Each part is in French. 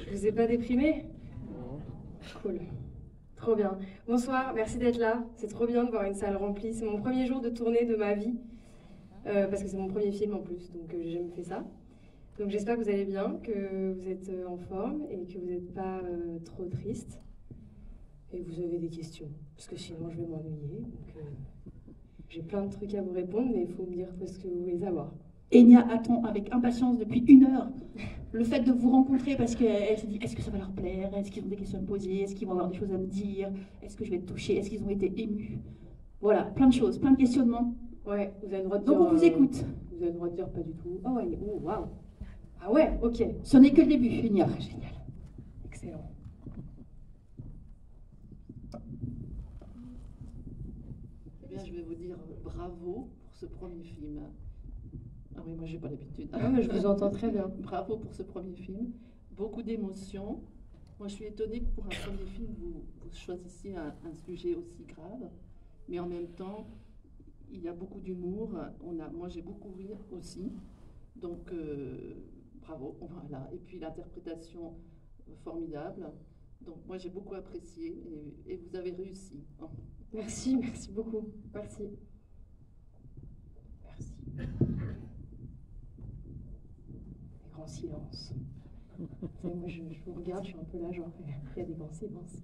Je vous ai pas déprimé? Cool. Trop bien. Bonsoir, merci d'être là. C'est trop bien de voir une salle remplie. C'est mon premier jour de tournée de ma vie. Parce que c'est mon premier film en plus, donc j'ai jamais fait ça. Donc j'espère que vous allez bien, que vous êtes en forme et que vous n'êtes pas trop triste. Et que vous avez des questions, parce que sinon je vais m'ennuyer. Donc j'ai plein de trucs à vous répondre, mais il faut me dire ce que vous voulez savoir. Enya attend avec impatience depuis 1 heure le fait de vous rencontrer parce qu'elle se dit est-ce que ça va leur plaire, est-ce qu'ils ont des questions à me poser, est-ce qu'ils vont avoir des choses à me dire, est-ce que je vais être touchée, est-ce qu'ils ont été émus. Voilà, plein de choses, plein de questionnements. Ouais, vous avez le droit de dire... Donc on vous écoute. Vous avez le droit de dire pas du tout. Oh ouais, oh, waouh. Ah ouais, ok. Ce n'est que le début, Enya. Ah, génial. Excellent. Eh bien, je vais vous dire bravo pour ce premier film. Ah oui, moi j'ai pas l'habitude. Ah, mais je vous entends très bien. Bravo pour ce premier film. Beaucoup d'émotions. Moi je suis étonnée que pour un premier film, vous choisissiez un sujet aussi grave. Mais en même temps, il y a beaucoup d'humour. Moi j'ai beaucoup ri aussi. Donc bravo. Voilà. Et puis l'interprétation formidable. Donc moi j'ai beaucoup apprécié et vous avez réussi. Merci, merci beaucoup. Merci. Merci. Grand silence. Moi, je vous regarde, je suis un peu là, genre, il y a des grands silences.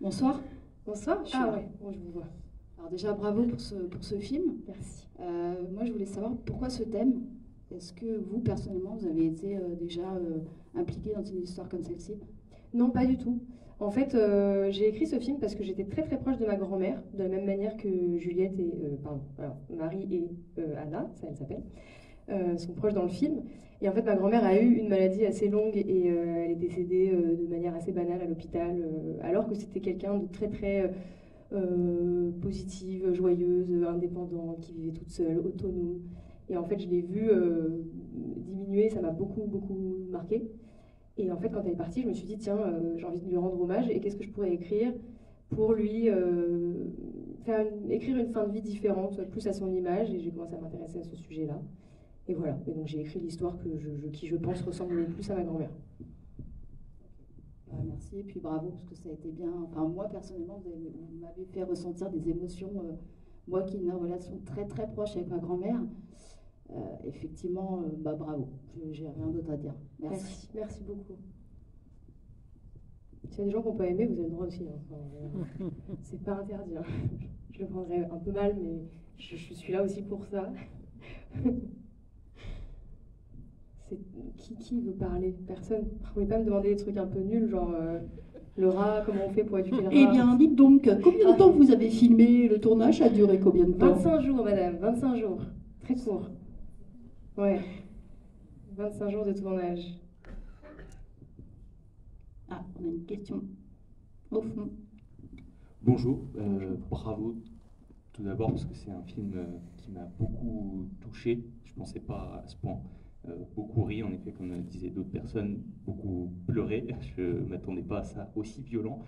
Bonsoir. Bonsoir. Ah ouais, moi je vous vois. Alors déjà, bravo pour ce film. Merci. Moi, je voulais savoir pourquoi ce thème. Est-ce que vous, personnellement, vous avez été déjà impliqué dans une histoire comme celle-ci? Non, pas du tout. En fait, j'ai écrit ce film parce que j'étais très très proche de ma grand-mère, de la même manière que Juliette et... Marie et Anna, ça elle s'appelle, sont proches dans le film. Et en fait, ma grand-mère a eu une maladie assez longue et elle est décédée de manière assez banale à l'hôpital, alors que c'était quelqu'un de très très positive, joyeuse, indépendante, qui vivait toute seule, autonome. Et en fait, je l'ai vue diminuer, ça m'a beaucoup beaucoup marqué. Et en fait, quand elle est partie, je me suis dit, tiens, j'ai envie de lui rendre hommage, et qu'est-ce que je pourrais écrire pour lui écrire une fin de vie différente, plus à son image, et j'ai commencé à m'intéresser à ce sujet-là. Et voilà, et donc j'ai écrit l'histoire qui, je pense, ressemble le plus à ma grand-mère. Merci, et puis bravo, parce que ça a été bien. Enfin, moi, personnellement, vous m'avez fait ressentir des émotions. Moi qui ai une relation très très proche avec ma grand-mère, effectivement, bravo. J'ai rien d'autre à dire. Merci. Merci beaucoup. S'il y a des gens qui n'ont pas aimé, vous avez le droit aussi. Hein. Enfin, c'est pas interdit. Hein. Je le prendrais un peu mal, mais je suis là aussi pour ça. Qui veut parler? Personne. Vous pouvez pas me demander des trucs un peu nuls, genre le rat, comment on fait pour éduquer le rat? Eh bien, dites donc, combien de temps vous avez filmé? Le tournage a duré combien de temps? 25 jours, madame, 25 jours. Très court. Ouais. 25 jours de tournage. Ah, on a une question au fond. Bonjour, bravo tout d'abord parce que c'est un film qui m'a beaucoup touché. Je ne pensais pas à ce point. Beaucoup ri, en effet, comme disaient d'autres personnes, beaucoup pleuré. Je ne m'attendais pas à ça aussi violent.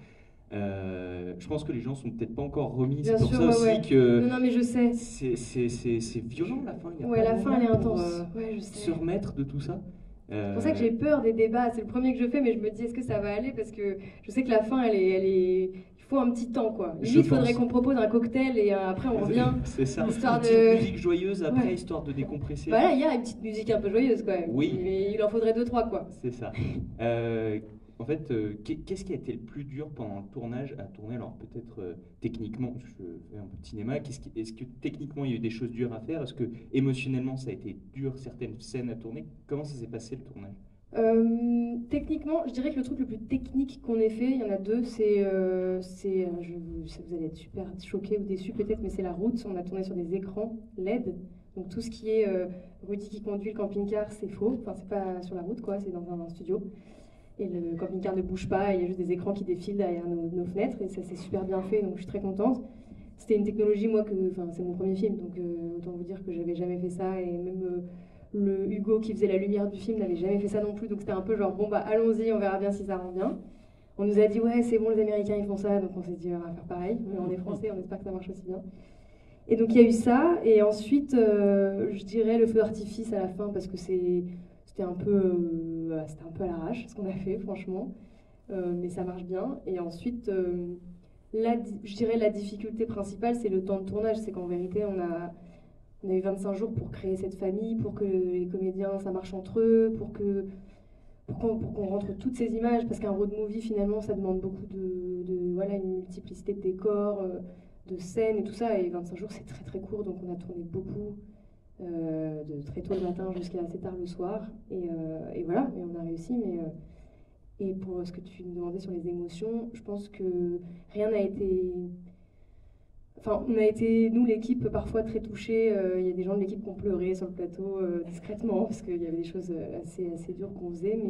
Je pense que les gens sont peut-être pas encore remis. C'est pour ça aussi que. Non, mais je sais. C'est violent la fin. Ouais, la fin elle est intense. Ouais, je sais. Se remettre de tout ça. C'est pour ça que j'ai peur des débats. C'est le premier que je fais, mais je me dis est-ce que ça va aller, parce que je sais que la fin elle est... Il faut un petit temps, quoi. Limite, il faudrait qu'on propose un cocktail et après on revient. C'est ça. Histoire une petite musique joyeuse après, histoire de décompresser. Bah là, il y a une petite musique un peu joyeuse, quand même. Oui. Mais il en faudrait 2-3, quoi. C'est ça. En fait, qu'est-ce qui a été le plus dur pendant le tournage à tourner? Alors peut-être techniquement, je fais un peu de cinéma, est-ce que techniquement il y a eu des choses dures à faire? Est-ce que émotionnellement ça a été dur, certaines scènes à tourner? Comment ça s'est passé le tournage? Techniquement, je dirais que le truc le plus technique qu'on ait fait, il y en a deux, vous allez être super choqués ou déçus peut-être, mais c'est la route. On a tourné sur des écrans LED, donc tout ce qui est Rudy qui conduit le camping-car, c'est faux, enfin c'est pas sur la route, quoi, c'est dans un studio. Et le camping-car ne bouge pas, il y a juste des écrans qui défilent derrière nos fenêtres, et ça c'est super bien fait, donc je suis très contente. C'était une technologie, moi, c'est mon premier film, donc autant vous dire que j'avais jamais fait ça, et même le Hugo qui faisait la lumière du film n'avait jamais fait ça non plus, donc c'était un peu genre bon bah allons-y, on verra bien si ça rend bien. On nous a dit ouais c'est bon, les Américains ils font ça, donc on s'est dit on va faire pareil, mais on est français, on espère que ça marche aussi bien. Et donc il y a eu ça, et ensuite je dirais le feu d'artifice à la fin, parce que c'était c'était un peu à l'arrache ce qu'on a fait, franchement. Mais ça marche bien. Et ensuite, je dirais la difficulté principale, c'est le temps de tournage. C'est qu'en vérité, on a eu 25 jours pour créer cette famille, pour que les comédiens, ça marche entre eux, pour qu'on rentre toutes ces images. Parce qu'un road movie, finalement, ça demande beaucoup voilà, une multiplicité de décors, de scènes et tout ça. Et 25 jours, c'est très très court. Donc on a tourné beaucoup, de très tôt le matin jusqu'à assez tard le soir. Et voilà, et on a réussi. Et pour ce que tu me demandais sur les émotions, je pense que rien n'a été... Enfin, on a été, nous, l'équipe, parfois très touchés. Il y a des gens de l'équipe qui ont pleuré sur le plateau discrètement, parce qu'il y avait des choses assez dures qu'on faisait.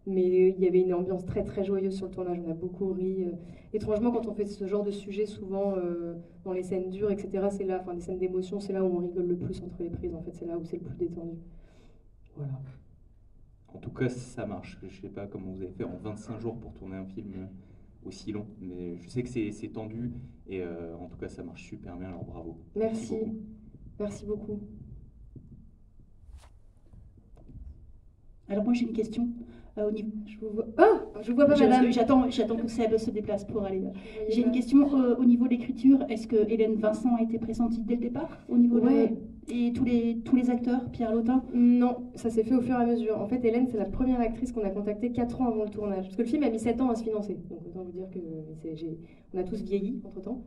Mais il y avait une ambiance très très joyeuse sur le tournage, on a beaucoup ri. Étrangement, quand on fait ce genre de sujet, souvent dans les scènes dures, etc., c'est là, enfin les scènes d'émotion, c'est là où on rigole le plus entre les prises, en fait, c'est là où c'est le plus détendu. Voilà. En tout cas, ça marche. Je ne sais pas comment vous avez fait en 25 jours pour tourner un film aussi long, mais je sais que c'est tendu, et en tout cas, ça marche super bien, alors bravo. Merci. Merci beaucoup. Alors moi j'ai une question au niveau. Je vous vois. Oh, je vous vois pas, madame. J'attends que Seb se déplace pour aller. J'ai une question au niveau de l'écriture. Est-ce que Hélène Vincent a été pressentie dès le départ au niveau et tous les acteurs, Pierre Lotin? Non, ça s'est fait au fur et à mesure. En fait, Hélène, c'est la première actrice qu'on a contactée 4 ans avant le tournage. Parce que le film a mis 7 ans à se financer. Donc autant vous dire on a tous vieilli entre-temps.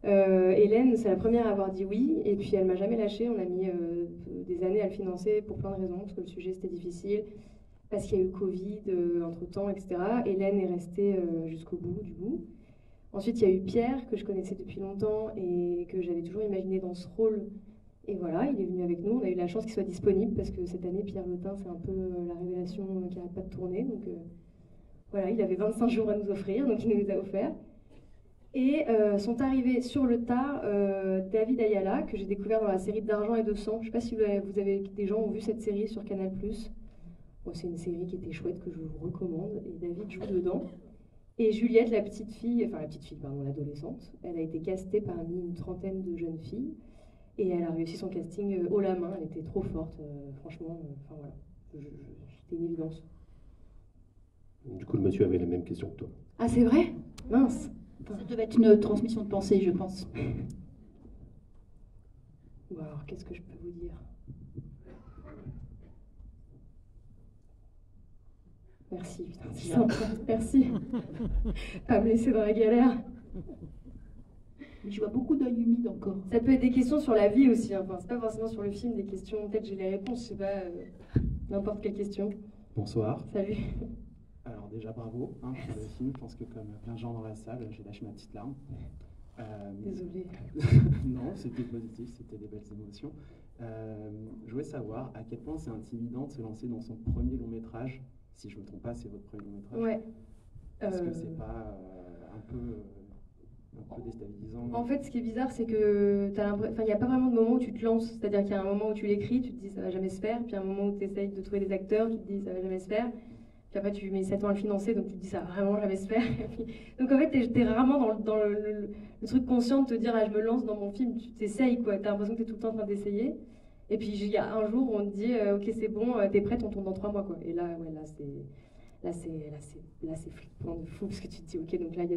Hélène, c'est la première à avoir dit oui, et puis elle m'a jamais lâché. On a mis des années à le financer pour plein de raisons, parce que le sujet c'était difficile, parce qu'il y a eu le Covid entre-temps, etc. Hélène est restée jusqu'au bout du bout. Ensuite, il y a eu Pierre, que je connaissais depuis longtemps et que j'avais toujours imaginé dans ce rôle. Et voilà, il est venu avec nous. On a eu la chance qu'il soit disponible, parce que cette année, Pierre Lotin, c'est un peu la révélation qui n'arrête pas de tourner. Donc voilà, il avait 25 jours à nous offrir, donc il nous les a offerts. Et sont arrivés sur le tard David Ayala, que j'ai découvert dans la série d'Argent et de Sang. Je ne sais pas si vous avez des gens ont vu cette série sur Canal+. Bon, c'est une série qui était chouette, que je vous recommande. Et David joue dedans. Et Juliette, l'adolescente, elle a été castée parmi une trentaine de jeunes filles. Et elle a réussi son casting haut la main. Elle était trop forte, franchement. Enfin voilà, c'était une évidence. Du coup, le monsieur avait la même question que toi. Ah, c'est vrai? Mince. Ça devait être une transmission de pensée, je pense. Bon, alors, qu'est-ce que je peux vous dire? Merci, putain, c'est simple. Merci. Pas me laisser dans la galère. Mais je vois beaucoup d'œils humides encore. Ça peut être des questions sur la vie aussi. Hein. Enfin, c'est pas forcément sur le film, des questions. Peut-être j'ai les réponses, je sais pas. N'importe quelle question. Bonsoir. Salut. Alors déjà bravo pour le film. Je pense que comme plein de gens dans la salle, j'ai lâché ma petite larme. Désolée. Non, c'était positif, c'était des belles émotions. Je voulais savoir à quel point c'est intimidant de se lancer dans son premier long métrage. Si je ne me trompe pas, c'est votre premier long métrage. Ouais. Est-ce que c'est pas un peu déstabilisant? En fait, ce qui est bizarre, c'est que il n'y a pas vraiment de moment où tu te lances. C'est-à-dire qu'il y a un moment où tu l'écris, tu te dis ça va jamais se faire. Puis un moment où tu essayes de trouver des acteurs, tu te dis ça va jamais se faire. Puis après, tu mets 7 ans à le financer, donc tu te dis ça va vraiment jamais se faire. Donc en fait, t'es rarement dans le truc conscient de te dire ah, je me lance dans mon film. Tu t'essayes, quoi. T'as l'impression que t'es tout le temps en train d'essayer. Et puis il y a un jour où on te dit ok, c'est bon, t'es prête, on tourne dans 3 mois, quoi. Et là, ouais, là c'est flippant de fou, parce que tu te dis ok, donc là, il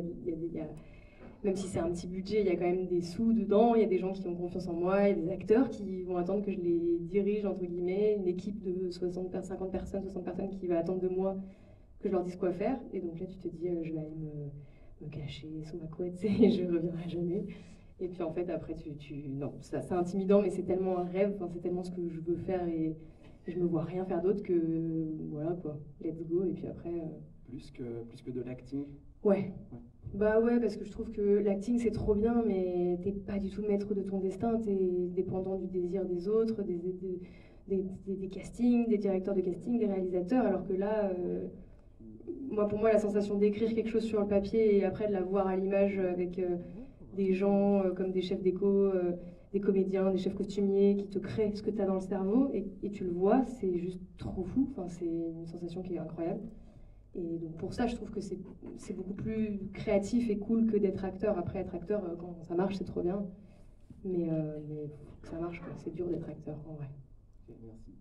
y a même si c'est un petit budget, il y a quand même des sous dedans, il y a des gens qui ont confiance en moi, il y a des acteurs qui vont attendre que je les dirige, entre guillemets, une équipe de 50 personnes, 60 personnes qui va attendre de moi que je leur dise quoi faire. Et donc là, tu te dis, je vais aller me cacher sous ma couette et je ne reviendrai jamais. Et puis en fait, après, non, c'est intimidant, mais c'est tellement un rêve, c'est tellement ce que je veux faire et je me vois rien faire d'autre que, voilà quoi, let's go. Et puis après... Plus que de l'acting. Ouais. Bah ouais, parce que je trouve que l'acting c'est trop bien, mais t'es pas du tout maître de ton destin, t'es dépendant du désir des autres, des castings, des directeurs de casting, des réalisateurs, alors que là, pour moi la sensation d'écrire quelque chose sur le papier et après de la voir à l'image avec des gens comme des chefs déco, des comédiens, des chefs costumiers qui te créent ce que t'as dans le cerveau et tu le vois, c'est juste trop fou, c'est une sensation qui est incroyable. Et donc pour ça, je trouve que c'est beaucoup plus créatif et cool que d'être acteur. Après, être acteur, quand ça marche, c'est trop bien. Mais faut que ça marche, quoi. C'est dur d'être acteur, en vrai. Merci.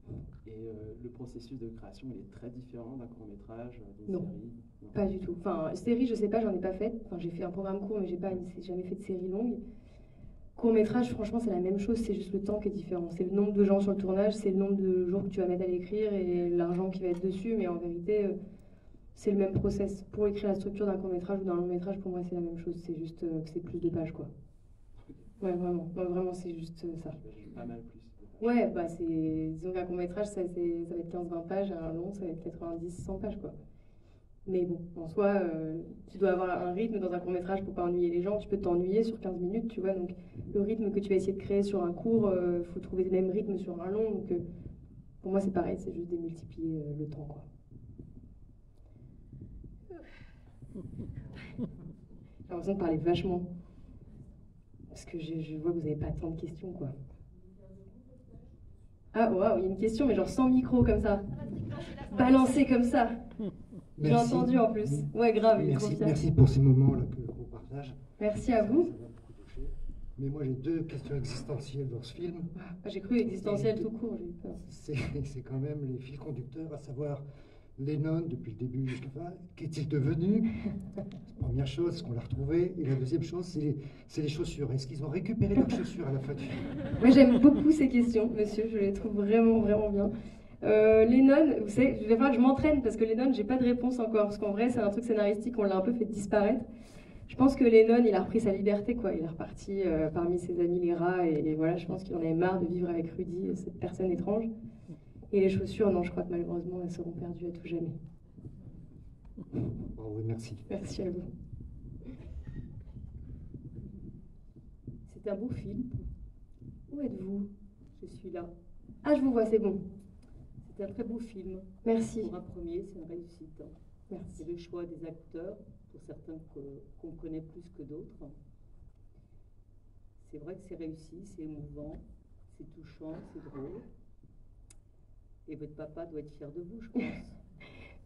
Et le processus de création, il est très différent d'un court-métrage, d'une Non. série? Non. Pas du tout. Enfin, série, je sais pas, j'en ai pas fait. Enfin, j'ai fait un programme court, mais j'ai jamais fait de série longue. Court-métrage, franchement, c'est la même chose, c'est juste le temps qui est différent. C'est le nombre de gens sur le tournage, c'est le nombre de jours que tu vas mettre à l'écrire et l'argent qui va être dessus, mais en vérité, c'est le même process. Pour écrire la structure d'un court-métrage ou d'un long-métrage, pour moi, c'est la même chose. C'est juste que c'est plus de pages, quoi. Ouais, vraiment. Ouais, vraiment, c'est juste ça. J'imagine pas mal plus. Ouais, bah disons qu'un court-métrage, ça va être 15-20 pages, un long, ça va être 90-100 pages, quoi. Mais bon, en soi, tu dois avoir un rythme dans un court-métrage pour pas ennuyer les gens. Tu peux t'ennuyer sur 15 minutes, tu vois. Donc, le rythme que tu vas essayer de créer sur un court, faut trouver le même rythme sur un long. Donc, pour moi, c'est pareil, c'est juste démultiplier le temps, quoi. J'ai l'impression de parler vachement. Parce que je vois que vous n'avez pas tant de questions, quoi. Ah, waouh, il y a une question, mais genre sans micro, comme ça. Balancé comme ça. J'ai entendu en plus. Ouais, grave, il est trop fier. Merci pour ces moments-là qu'on partage. Merci à vous. Ça m'a beaucoup touché. Mais moi, j'ai deux questions existentielles dans ce film. Ah, j'ai cru existentiel tout court, j'ai eu peur. C'est quand même les fils conducteurs, à savoir Lennon, depuis le début jusqu'à la fin. Qu'est-il devenu? Première chose, est-ce qu'on l'a retrouvé? Et la deuxième chose, c'est les chaussures. Est-ce qu'ils ont récupéré leurs chaussures à la fin du film? Moi, j'aime beaucoup ces questions, monsieur. Je les trouve vraiment, vraiment bien. Lennon, vous savez, je vais falloir que je m'entraîne parce que Lennon, j'ai pas de réponse encore. Parce qu'en vrai, c'est un truc scénaristique, on l'a un peu fait disparaître. Je pense que Lennon, il a repris sa liberté, quoi. Il est reparti parmi ses amis les rats. Et voilà, je pense qu'il en avait marre de vivre avec Rudy, cette personne étrange. Et les chaussures, non, je crois que malheureusement, elles seront perdues à tout jamais. Bravo, merci. Merci à vous. C'est un beau film. Où êtes-vous? Je suis là. Ah, je vous vois, c'est bon. C'est un très beau film. Merci. Pour un premier, c'est une réussite. Merci. C'est le choix des acteurs, pour certains qu'on connaît plus que d'autres. C'est vrai que c'est réussi, c'est émouvant, c'est touchant, c'est drôle. Et votre papa doit être fier de vous, je pense.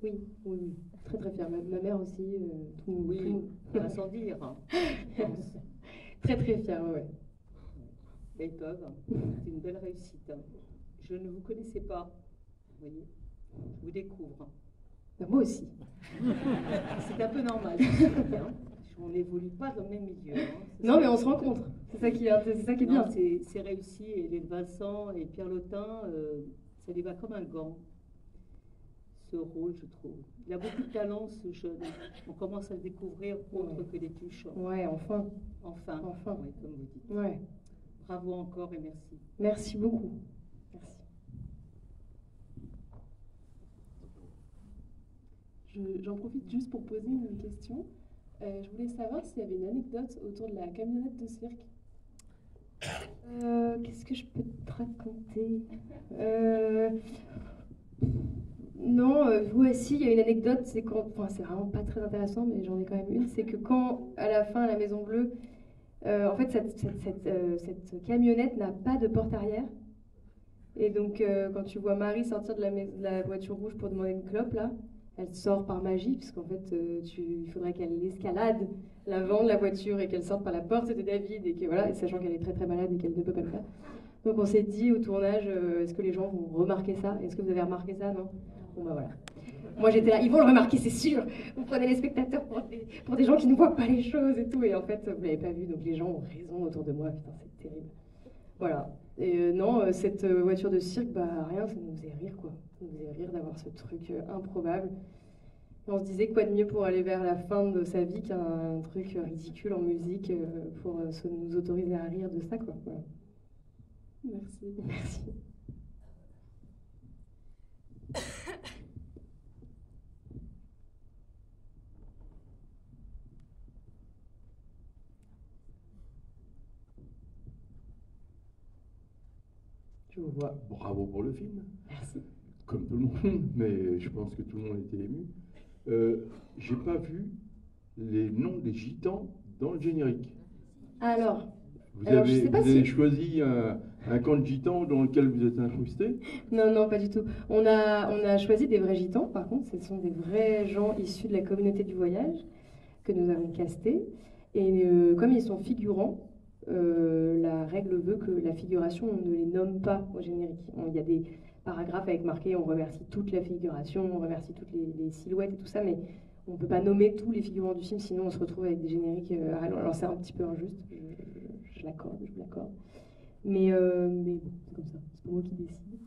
Oui, oui, oui. Très très fière. Ma mère aussi. Oui, pas sans dire, hein, je pense. Très très fière, ouais. Et ils peuvent. C'est une belle réussite. Je ne vous connaissais pas, vous voyez. Je vous découvre. Ben, moi aussi. C'est un peu normal, je sais, hein. On n'évolue pas dans le même milieu. Hein. Non, mais on se rencontre. C'est ça qui est bien. C'est réussi. Et Hélène Vincent et Pierre Lotin, ça lui va comme un gant, ce rôle, je trouve. Il a beaucoup de talent, ce jeune. On commence à le découvrir autre que les tuches. Ouais, enfin. Enfin. Oui, comme vous dites. Ouais. Bravo encore et merci. Merci beaucoup. Merci. J'en profite juste pour poser une question. Je voulais savoir s'il y avait une anecdote autour de la camionnette de cirque. Qu'est-ce que je peux te raconter? Non, ouais, si, il y a une anecdote, c'est quand, enfin, c'est vraiment pas très intéressant, mais j'en ai quand même une, c'est que quand, à la fin, à la Maison Bleue, en fait, cette camionnette n'a pas de porte arrière. Et donc, quand tu vois Marie sortir de la voiture rouge pour demander une clope, là, elle sort par magie, parce qu'en fait, il faudrait qu'elle escalade l'avant de la voiture et qu'elle sorte par la porte de David, et que voilà, sachant qu'elle est très très malade et qu'elle ne peut pas le faire. Donc on s'est dit au tournage, est-ce que les gens vont remarquer ça? Est-ce que vous avez remarqué ça? Non? Bon bah voilà. Moi j'étais là, ils vont le remarquer, c'est sûr. Vous prenez les spectateurs pour des gens qui ne voient pas les choses et tout, et en fait vous l'avez pas vu, donc les gens ont raison autour de moi. Putain, c'est terrible. Voilà. Et non, cette voiture de cirque, bah rien, ça nous faisait rire, quoi. Ça nous faisait rire d'avoir ce truc improbable. Et on se disait quoi de mieux pour aller vers la fin de sa vie qu'un truc ridicule en musique pour nous autoriser à rire de ça, quoi. Voilà. Merci. Merci. Je vous vois. Bravo pour le film. Merci. Comme tout le monde, mais je pense que tout le monde était ému. J'ai pas vu les noms des gitans dans le générique. Alors, vous je avez, sais pas vous avez si... choisi un camp de gitans dans lequel vous êtes incrusté? Non, non, pas du tout. On a choisi des vrais gitans, par contre, ce sont des vrais gens issus de la communauté du voyage que nous avons castés. Et comme ils sont figurants, la règle veut que la figuration, on ne les nomme pas au générique. Il y a paragraphe avec marqué on remercie toute la figuration, on remercie toutes les silhouettes et tout ça, mais on ne peut pas nommer tous les figurants du film, sinon on se retrouve avec des génériques à rallonge. Alors c'est un petit peu injuste, je l'accorde, je vous l'accorde. Mais bon, c'est comme ça, c'est pas moi qui décide.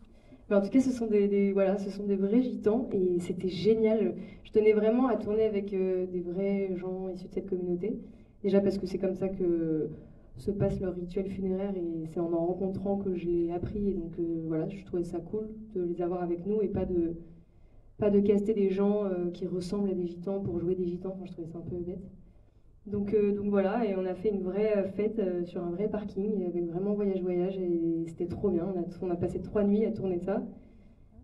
Mais en tout cas, ce sont des vrais gitans et c'était génial. Je tenais vraiment à tourner avec des vrais gens issus de cette communauté. Déjà parce que c'est comme ça que se passe leur rituel funéraire et c'est en rencontrant que je l'ai appris. Et donc voilà, je trouvais ça cool de les avoir avec nous et pas de caster des gens qui ressemblent à des gitans pour jouer des gitans. Enfin, je trouvais ça un peu bête. Donc voilà, et on a fait une vraie fête sur un vrai parking avec vraiment voyage et c'était trop bien. On a passé 3 nuits à tourner ça.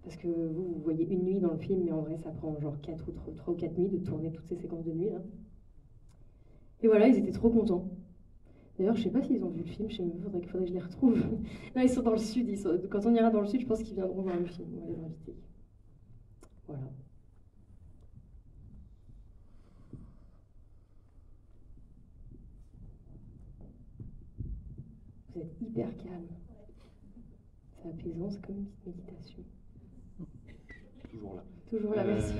Parce que vous voyez une nuit dans le film, mais en vrai ça prend genre 3 ou 4 nuits de tourner toutes ces séquences de nuit là. Et voilà, ils étaient trop contents. D'ailleurs, je sais pas s'ils ont vu le film, il faudrait que je les retrouve. Non, ils sont dans le sud. Quand on ira dans le sud, je pense qu'ils viendront voir le film. On va les inviter. Voilà. Vous êtes hyper calme. C'est apaisant, c'est comme une petite méditation. Toujours là. Toujours là, merci.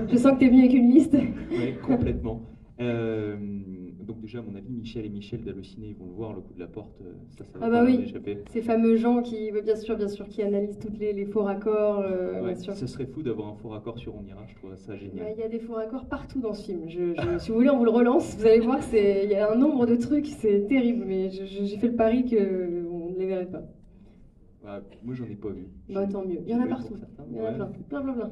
Je sens que tu es venu avec une liste. Oui, complètement. Donc déjà, à mon avis, Michel et Michel d'Halluciné, ils vont le voir, le coup de la porte, ça va pas leur échapper. Ces fameux gens qui, bien sûr, qui analysent tous les faux raccords. Ouais, ça serait fou d'avoir un faux raccord sur On Ira, je trouve ça génial. Il y a des faux raccords partout dans ce film. Si vous voulez, on vous le relance, vous allez voir, il y a un nombre de trucs, c'est terrible, mais j'ai fait le pari qu'on ne les verrait pas. Ouais, moi, j'en ai pas vu. Bah, tant mieux, il y en a partout. Il y en a plein.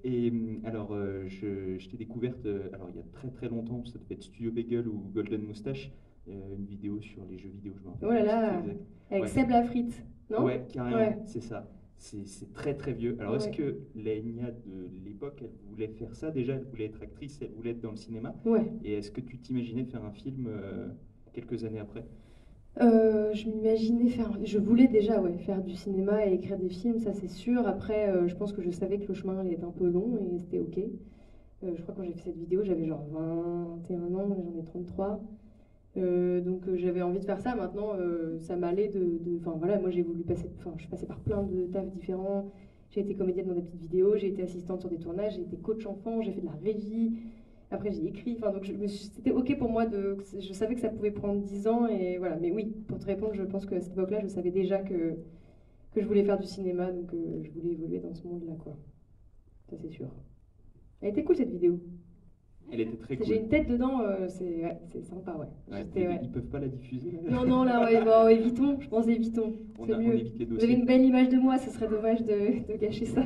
Et alors, je t'ai découverte, alors il y a très très longtemps, ça devait être Studio Bagel ou Golden Moustache, une vidéo sur les jeux vidéo, je me rappelle. Oh là là, avec Seb Lafrite, non? Ouais, carrément, c'est ça. C'est très très vieux. Alors est-ce que Laënia de l'époque, elle voulait faire ça déjà? Elle voulait être actrice, elle voulait être dans le cinéma? Ouais. Et est-ce que tu t'imaginais faire un film quelques années après? Je voulais déjà faire du cinéma et écrire des films, ça c'est sûr. Après, je pense que je savais que le chemin allait être un peu long et c'était ok. Je crois que quand j'ai fait cette vidéo, j'avais genre 21 ans, j'en ai 33. Donc j'avais envie de faire ça. Maintenant, ça m'allait Enfin voilà, moi j'ai voulu passer... Enfin, je suis passée par plein de tafs différents. J'ai été comédienne dans des petites vidéos, j'ai été assistante sur des tournages, j'ai été coach enfant, j'ai fait de la régie. Après, j'ai écrit, donc c'était ok pour moi, je savais que ça pouvait prendre 10 ans, et voilà. Mais oui, pour te répondre, je pense qu'à cette époque-là, je savais déjà que je voulais faire du cinéma, donc je voulais évoluer dans ce monde-là, quoi. Ça, c'est sûr. Elle était cool, cette vidéo. Elle était très cool. J'ai une tête dedans, c'est sympa, ouais. Ils peuvent pas la diffuser, là. Non, là, évitons, je pense, évitons. C'est mieux. Vous avez une belle image de moi, ce serait dommage de gâcher ça.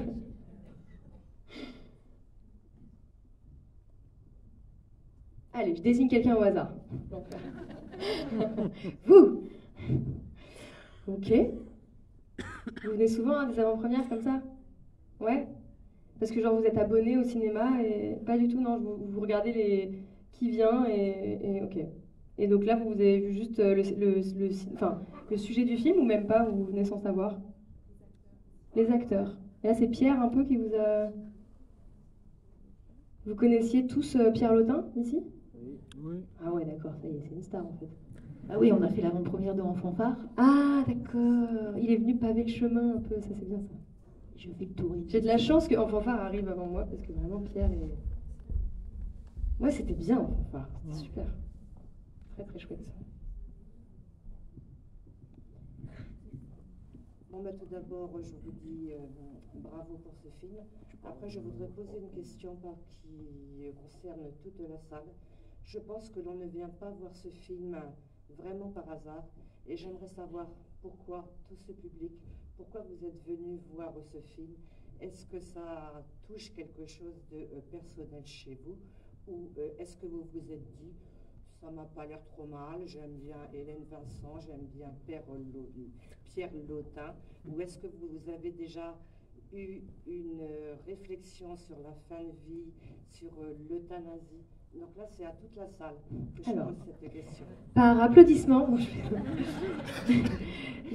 Allez, je désigne quelqu'un au hasard. Vous. Ok. Vous venez souvent à des avant-premières comme ça? Ouais. Parce que genre vous êtes abonné au cinéma et pas du tout, non, vous regardez qui vient et ok. Et donc là, vous avez vu juste le sujet du film ou même pas, vous venez sans savoir? Les acteurs. Et là, c'est Pierre un peu qui vous a... Vous connaissiez tous Pierre Lotin, ici? Oui. Ah ouais, d'accord, ça y est, c'est une star en fait. Ah oui, on a fait l'avant-première de En Fanfare. Ah d'accord, il est venu paver le chemin un peu, ça c'est bien ça. Je fais le tour. J'ai de la chance que En Fanfare arrive avant moi, parce que vraiment Pierre est... Ouais, c'était bien En Fanfare, c'était super. Très très chouette. Bon, tout d'abord, je vous dis bravo pour ce film. Après, je voudrais poser une question qui concerne toute la salle. Je pense que l'on ne vient pas voir ce film vraiment par hasard. Et j'aimerais savoir pourquoi tout ce public, pourquoi vous êtes venus voir ce film. Est-ce que ça touche quelque chose de personnel chez vous? Ou est-ce que vous vous êtes dit, ça m'a pas l'air trop mal, j'aime bien Hélène Vincent, j'aime bien Pierre Lotin? Ou est-ce que vous avez déjà eu une réflexion sur la fin de vie, sur l'euthanasie? Donc là, c'est à toute la salle que je pose cette question. Par applaudissement.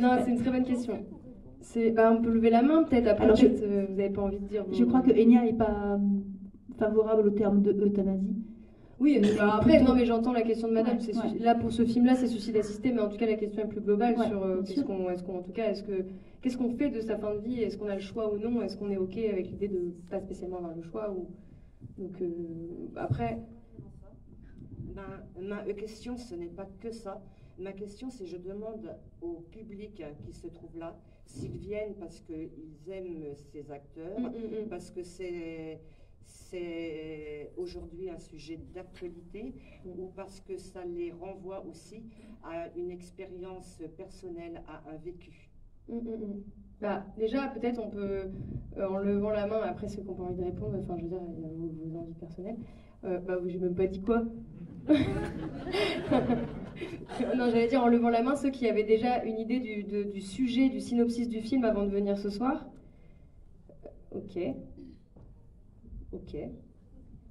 Non, c'est une très bonne question. On peut lever la main peut-être. Après, vous n'avez pas envie de dire. Je crois que Enya n'est pas favorable au terme de euthanasie. Oui, Mais après, plutôt- non, mais j'entends la question de madame. Ouais, C'est ouais. là, pour ce film-là, c'est suicide assisté, mais en tout cas, la question est plus globale Ouais, sur bien qu'est-ce sûr. qu'on, en tout cas, qu'est-ce qu'on fait de sa fin de vie? Est-ce qu'on a le choix ou non? Est-ce qu'on est OK avec l'idée de pas spécialement avoir le choix ou... Donc, après, Ma question, ce n'est pas que ça. Ma question, c'est je demande au public qui se trouve là s'ils viennent parce qu'ils aiment ces acteurs, parce que c'est aujourd'hui un sujet d'actualité ou parce que ça les renvoie aussi à une expérience personnelle, à un vécu. Bah, déjà, peut-être on peut, en levant la main, après ceux qui n'ont pas envie de répondre, enfin, je veux dire, il y a vos envies personnelles. Bah, j'ai même pas dit quoi. Non, j'allais dire en levant la main ceux qui avaient déjà une idée du sujet, du synopsis du film avant de venir ce soir. Ok.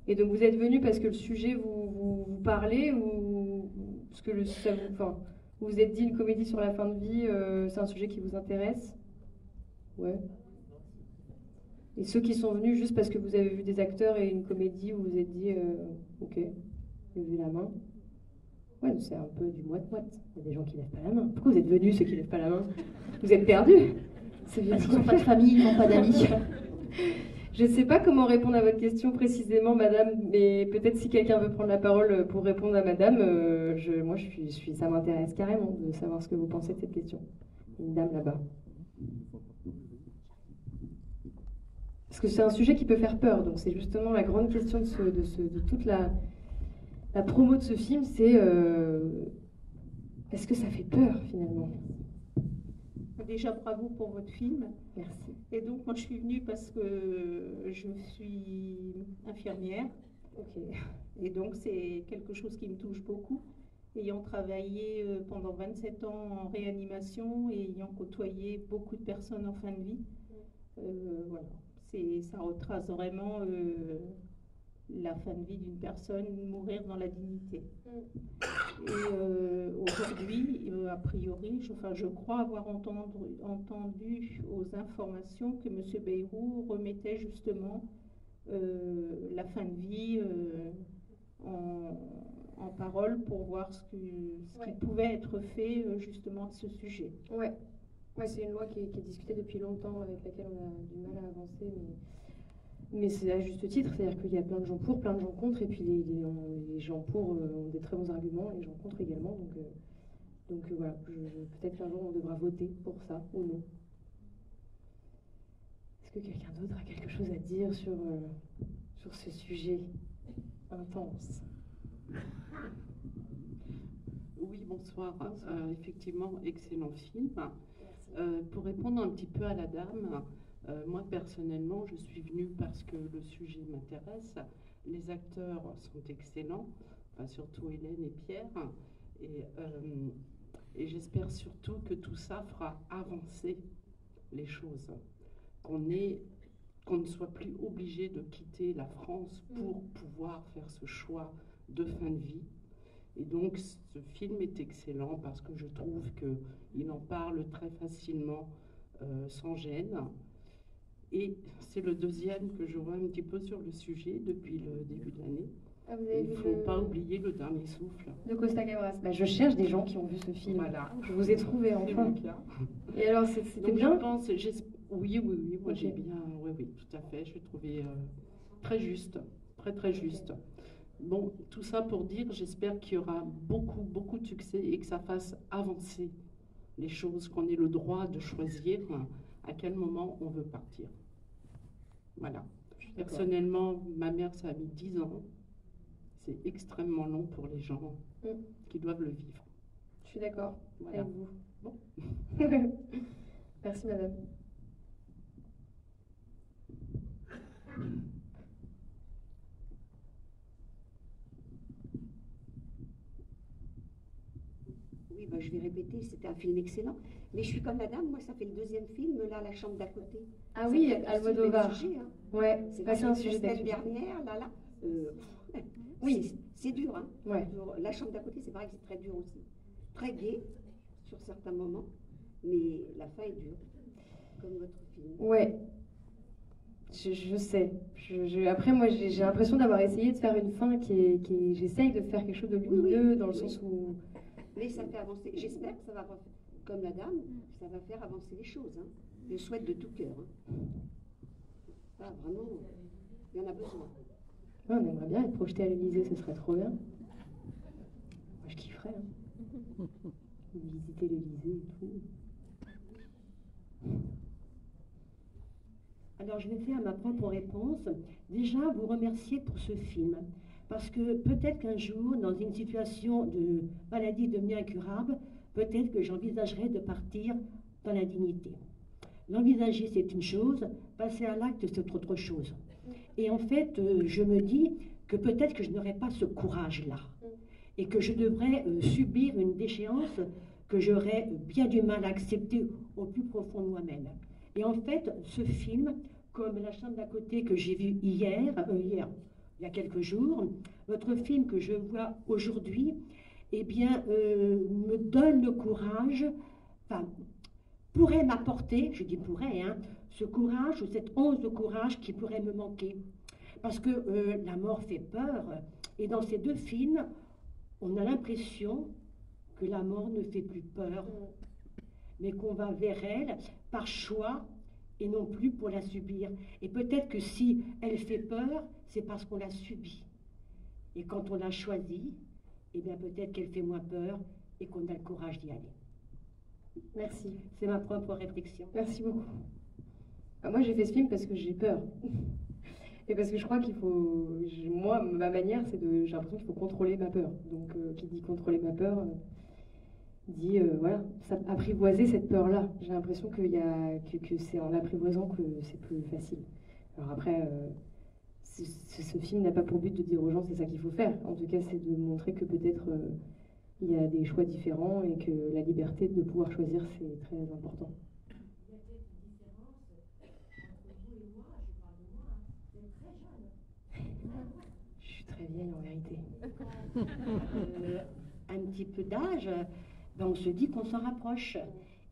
Et donc vous êtes venus parce que le sujet vous parlait ou parce que enfin, vous vous êtes dit une comédie sur la fin de vie, c'est un sujet qui vous intéresse? Ouais. Et ceux qui sont venus juste parce que vous avez vu des acteurs et une comédie où vous vous êtes dit ok, levez la main. Ouais, c'est un peu du moite-moite. Il y a des gens qui lèvent pas la main. Pourquoi vous êtes venus, ceux qui lèvent pas la main? Vous êtes perdus? Parce qu'ils n'ont pas de famille, ils n'ont pas d'amis. Je ne sais pas comment répondre à votre question précisément, madame, mais peut-être si quelqu'un veut prendre la parole pour répondre à madame, moi ça m'intéresse carrément de savoir ce que vous pensez de cette question. Une dame là-bas. Parce que c'est un sujet qui peut faire peur, donc c'est justement la grande question de toute la promo de ce film, c'est est-ce que ça fait peur finalement? Déjà, bravo pour votre film. Merci. Et donc, moi, je suis venue parce que je suis infirmière. Ok. Et donc, c'est quelque chose qui me touche beaucoup. Ayant travaillé pendant 27 ans en réanimation et ayant côtoyé beaucoup de personnes en fin de vie, voilà. Ça retrace vraiment la fin de vie d'une personne, mourir dans la dignité. Et aujourd'hui, a priori, je crois avoir entendu aux informations que M. Bayrou remettait justement la fin de vie en parole pour voir ce qui pouvait être fait justement de ce sujet. Ouais, c'est une loi qui est discutée depuis longtemps, avec laquelle on a du mal à avancer, mais c'est à juste titre, c'est-à-dire qu'il y a plein de gens pour, plein de gens contre, et puis les gens pour ont des très bons arguments, les gens contre également, donc voilà, peut-être qu'un jour on devra voter pour ça, ou non. Est-ce que quelqu'un d'autre a quelque chose à dire sur ce sujet intense? Oui, bonsoir. Effectivement, excellent film. Pour répondre un petit peu à la dame, moi personnellement, je suis venue parce que le sujet m'intéresse. Les acteurs sont excellents, enfin, surtout Hélène et Pierre. Et j'espère surtout que tout ça fera avancer les choses. Qu'on ne soit plus obligé de quitter la France pour pouvoir faire ce choix de fin de vie. Et donc, ce film est excellent parce que je trouve qu'il en parle très facilement, sans gêne. Et c'est le deuxième que je vois un petit peu sur le sujet depuis le début de l'année. Ah, vous avez Il ne faut pas oublier Le Dernier Souffle. De Costa Gavras. Bah, je cherche des gens qui ont vu ce film. Voilà. Je vous ai trouvé enfin. Et alors, c'était bien? Je pense, oui, moi j'ai bien, oui, tout à fait. Je l'ai trouvé très juste, très juste. Bon, tout ça pour dire, j'espère qu'il y aura beaucoup de succès et que ça fasse avancer les choses, qu'on ait le droit de choisir à quel moment on veut partir. Voilà. Personnellement, ma mère, ça a mis 10 ans. C'est extrêmement long pour les gens qui doivent le vivre. Je suis d'accord voilà. avec vous. Bon. Merci, madame. Oui, je vais répéter, c'était un film excellent. Mais je suis comme madame, moi ça fait le deuxième film, là, La chambre d'à côté. Ah oui, Almodovar. Hein. Ouais, c'est un sujet la semaine dernière, là. Oui. C'est dur, hein. Ouais. La chambre d'à côté, c'est pareil que c'est très dur aussi. Très gai sur certains moments, mais la fin est dure, comme votre film. Ouais. Je sais. Après, moi, j'ai l'impression d'avoir essayé de faire une fin j'essaye de faire quelque chose de lumineux dans le sens où. Mais ça fait avancer. J'espère que ça va, comme la dame, ça va faire avancer les choses. Hein. Je le souhaite de tout cœur. Hein. Ah, vraiment, il y en a besoin. Ouais, on aimerait bien être projeté à l'Élysée, ce serait trop bien. Moi, je kifferais. Hein. Visiter l'Élysée et tout. Alors, je vais faire ma propre réponse. Déjà, vous remercier pour ce film. Parce que peut-être qu'un jour, dans une situation de maladie devenue incurable, peut-être que j'envisagerai de partir dans l'indignité. L'envisager, c'est une chose, passer à l'acte, c'est autre chose. Et en fait, je me dis que peut-être que je n'aurai pas ce courage-là. Et que je devrais subir une déchéance que j'aurais bien du mal à accepter au plus profond de moi-même. Et en fait, ce film, comme La chambre d'à côté que j'ai vu hier, il y a quelques jours, votre film que je vois aujourd'hui, eh bien, me donne le courage, enfin, pourrait m'apporter, je dis pourrait, hein, ce courage ou cette once de courage qui pourrait me manquer. Parce que la mort fait peur, et dans ces deux films, on a l'impression que la mort ne fait plus peur, mais qu'on va vers elle par choix et non plus pour la subir. Et peut-être que si elle fait peur, c'est parce qu'on l'a subie. Et quand on l'a choisie, eh bien peut-être qu'elle fait moins peur et qu'on a le courage d'y aller. Merci. C'est ma propre réflexion. Merci beaucoup. Moi, j'ai fait ce film parce que j'ai peur. Et parce que je crois qu'il faut... Moi, ma manière, c'est de... J'ai l'impression qu'il faut contrôler ma peur. Donc, qui dit contrôler ma peur, dit, voilà, ça, apprivoiser cette peur-là. J'ai l'impression qu'il y a... que c'est en l'apprivoisant que c'est plus facile. Alors après, ce film n'a pas pour but de dire aux gens c'est ça qu'il faut faire. En tout cas, c'est de montrer que peut-être il y a des choix différents et que la liberté de pouvoir choisir, c'est très important. Je suis très vieille en vérité. Un petit peu d'âge, ben on se dit qu'on s'en rapproche.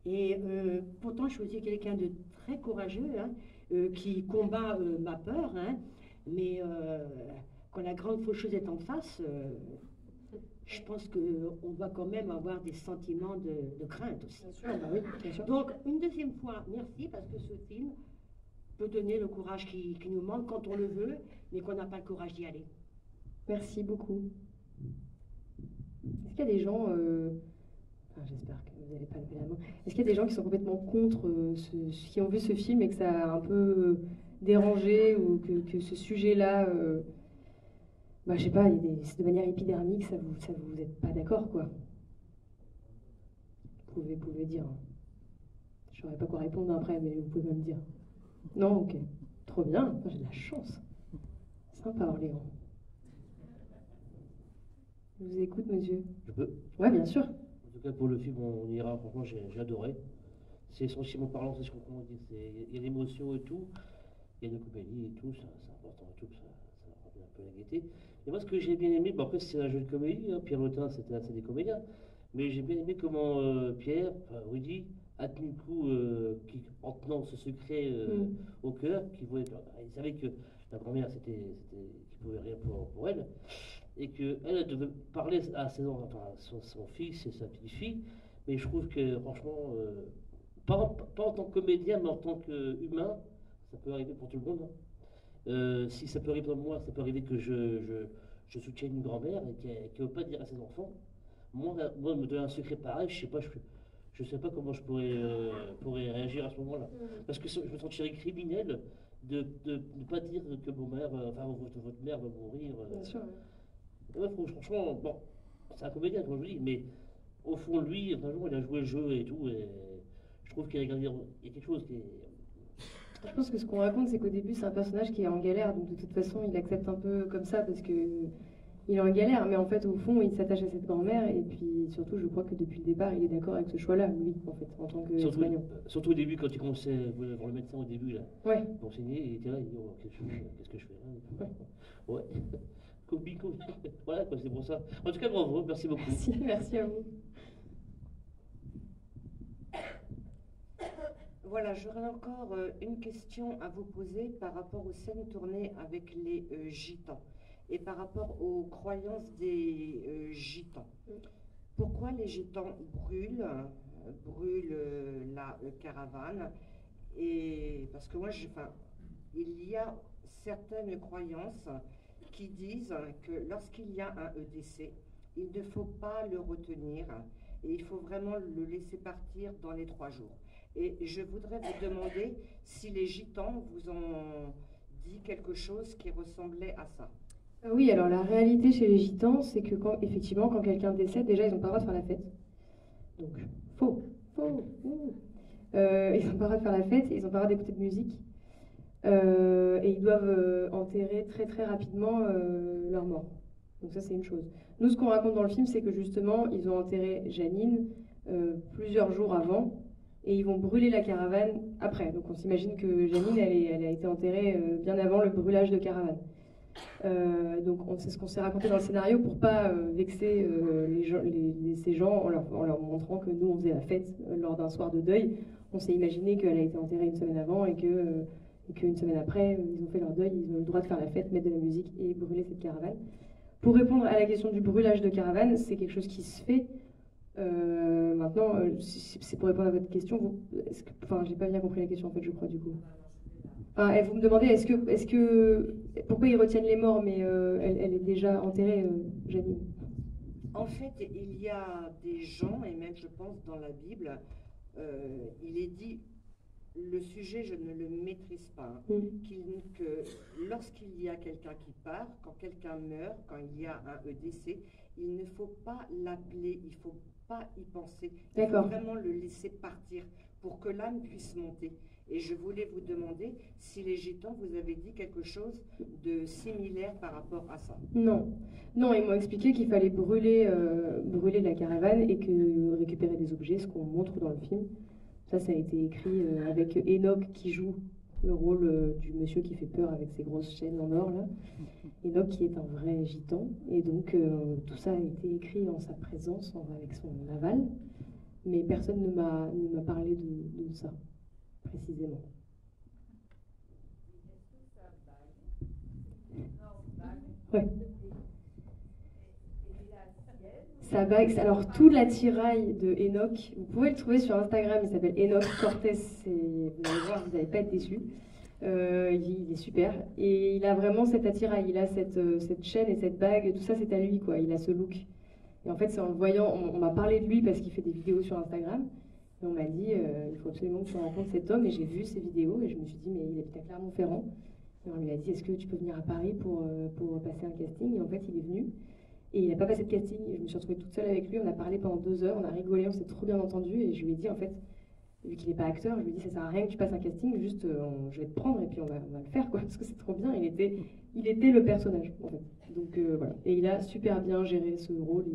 Et pourtant, je suis aussi quelqu'un de très courageux, hein, qui combat ma peur, hein, mais quand la grande faucheuse est en face, je pense qu'on va quand même avoir des sentiments de crainte aussi. Bien sûr, bah oui, bien sûr. Donc, une deuxième fois, merci, parce que ce film peut donner le courage qui nous manque quand on le veut, mais qu'on n'a pas le courage d'y aller. Merci beaucoup. Est-ce qu'il y a des gens, enfin, j'espère que vous n'allez pas lever la main, est-ce qu'il y a des gens qui sont complètement contre, qui ont vu ce film et que ça a un peu dérangé ou que ce sujet-là, bah, je sais pas, de manière épidermique, vous êtes pas d'accord, quoi. Vous pouvez dire. Je saurais pas quoi répondre après, mais vous pouvez même dire. Non, ok. Trop bien, j'ai de la chance. Sympa, Orléans. Je vous écoute, monsieur. Je peux? Ouais, bien sûr. En tout cas, pour le film, on ira. Franchement, j'ai adoré. C'est essentiellement parlant, c'est ce qu'on dit. Il y a l'émotion et tout. Il y a une comédie et tout. C'est important et tout. Ça rend un peu la gaieté. Et moi, ce que j'ai bien aimé, bon, après, c'est un jeu de comédie. Hein, Pierre Lotin, c'était assez des comédiens. Mais j'ai bien aimé comment Pierre, enfin Rudy, a tenu le coup en tenant ce secret au cœur. Il savait que la grand-mère, qu'il ne pouvait rien pour elle. Et qu'elle devait parler à son fils et sa petite-fille, mais je trouve que franchement, pas en tant que comédien, mais en tant qu'humain, ça peut arriver pour tout le monde. Hein. Si ça peut arriver pour moi, ça peut arriver que je soutienne une grand-mère et qui ne veut pas dire à ses enfants. Moi, me donner un secret pareil, je ne sais pas comment je pourrais réagir à ce moment-là. Parce que je me sentirais criminel de ne pas dire que votre mère va mourir. Bien sûr. Ouais, franchement, bon, c'est un comédien, comme je dis, mais au fond, lui, un jour, il a joué le jeu et tout, et je trouve qu'il y a quelque chose qui est... Je pense que ce qu'on raconte, c'est qu'au début, c'est un personnage qui est en galère, donc de toute façon, il accepte un peu comme ça, parce que il est en galère, mais en fait, au fond, il s'attache à cette grand-mère, et puis surtout, je crois que depuis le départ, il est d'accord avec ce choix-là, lui, en fait, en tant que soignant. Surtout au début, quand il commençait voir le médecin au début, là, ouais. Pour saigner, il était là, il dit, oh, qu'est-ce que je fais là? Ouais. Voilà, c'est pour ça. En tout cas, bravo, merci beaucoup. Merci à vous. Voilà, j'aurais encore une question à vous poser par rapport aux scènes tournées avec les gitans et par rapport aux croyances des gitans. Pourquoi les gitans brûlent la caravane? Et parce que moi, il y a certaines croyances qui disent que lorsqu'il y a un EDC, il ne faut pas le retenir et il faut vraiment le laisser partir dans les 3 jours. Et je voudrais vous demander si les gitans vous ont dit quelque chose qui ressemblait à ça. Oui, alors la réalité chez les gitans, c'est que effectivement, quand quelqu'un décède, déjà, ils n'ont pas le droit de faire la fête. Donc, faux. Ils n'ont pas le droit de faire la fête, ils n'ont pas le droit d'écouter de musique. Et ils doivent enterrer très très rapidement leur mort. Donc ça, c'est une chose. Nous, ce qu'on raconte dans le film, c'est que justement, ils ont enterré Janine plusieurs jours avant, et ils vont brûler la caravane après. Donc on s'imagine que Janine, elle a été enterrée bien avant le brûlage de caravane. Donc c'est ce qu'on s'est raconté dans le scénario pour pas vexer ces gens en leur montrant que nous, on faisait la fête lors d'un soir de deuil. On s'est imaginé qu'elle a été enterrée une semaine avant et qu'une semaine après, ils ont fait leur deuil, ils ont eu le droit de faire la fête, mettre de la musique et brûler cette caravane. Pour répondre à la question du brûlage de caravane, c'est quelque chose qui se fait. Maintenant, c'est pour répondre à votre question. J'ai pas bien compris la question en fait, je crois du coup. Vous me demandez pourquoi ils retiennent les morts, mais elle est déjà enterrée, Janine. En fait, il y a des gens, et même je pense dans la Bible, il est dit, le sujet je ne le maîtrise pas, que lorsqu'il y a quelqu'un qui part, quand quelqu'un meurt, quand il y a un EDC, il ne faut pas l'appeler, il ne faut pas y penser, il faut vraiment le laisser partir pour que l'âme puisse monter. Et je voulais vous demander si les gitans vous avaient dit quelque chose de similaire par rapport à ça. Non, ils m'ont expliqué qu'il fallait brûler la caravane et que récupérer des objets, ce qu'on montre dans le film. Ça a été écrit avec Enoch qui joue le rôle du monsieur qui fait peur avec ses grosses chaînes en or là. Enoch qui est un vrai gitan. Et donc tout ça a été écrit en sa présence, avec son aval. Mais personne ne m'a parlé de ça. Précisément. Ouais. Sa bague, alors tout l'attirail de Enoch, vous pouvez le trouver sur Instagram, il s'appelle Enoch Cortez, vous allez voir, vous n'allez pas être déçus. Il est super et il a vraiment cet attirail, il a cette chaîne et cette bague, tout ça c'est à lui quoi, il a ce look. Et en fait c'est en le voyant, on m'a parlé de lui parce qu'il fait des vidéos sur Instagram. Et on m'a dit, il faut absolument que tu rencontres cet homme. Et j'ai vu ses vidéos et je me suis dit, mais il habite à Clermont-Ferrand. Et on lui a dit, est-ce que tu peux venir à Paris pour passer un casting? Et en fait, il est venu. Et il n'a pas passé de casting. Et je me suis retrouvée toute seule avec lui. On a parlé pendant 2 heures. On a rigolé. On s'est trop bien entendu. Et je lui ai dit, en fait, vu qu'il n'est pas acteur, je lui ai dit, ça sert à rien que tu passes un casting. Juste, je vais te prendre et puis on va le faire, quoi. Parce que c'est trop bien. Il était le personnage, en fait. Donc voilà. Et il a super bien géré ce rôle.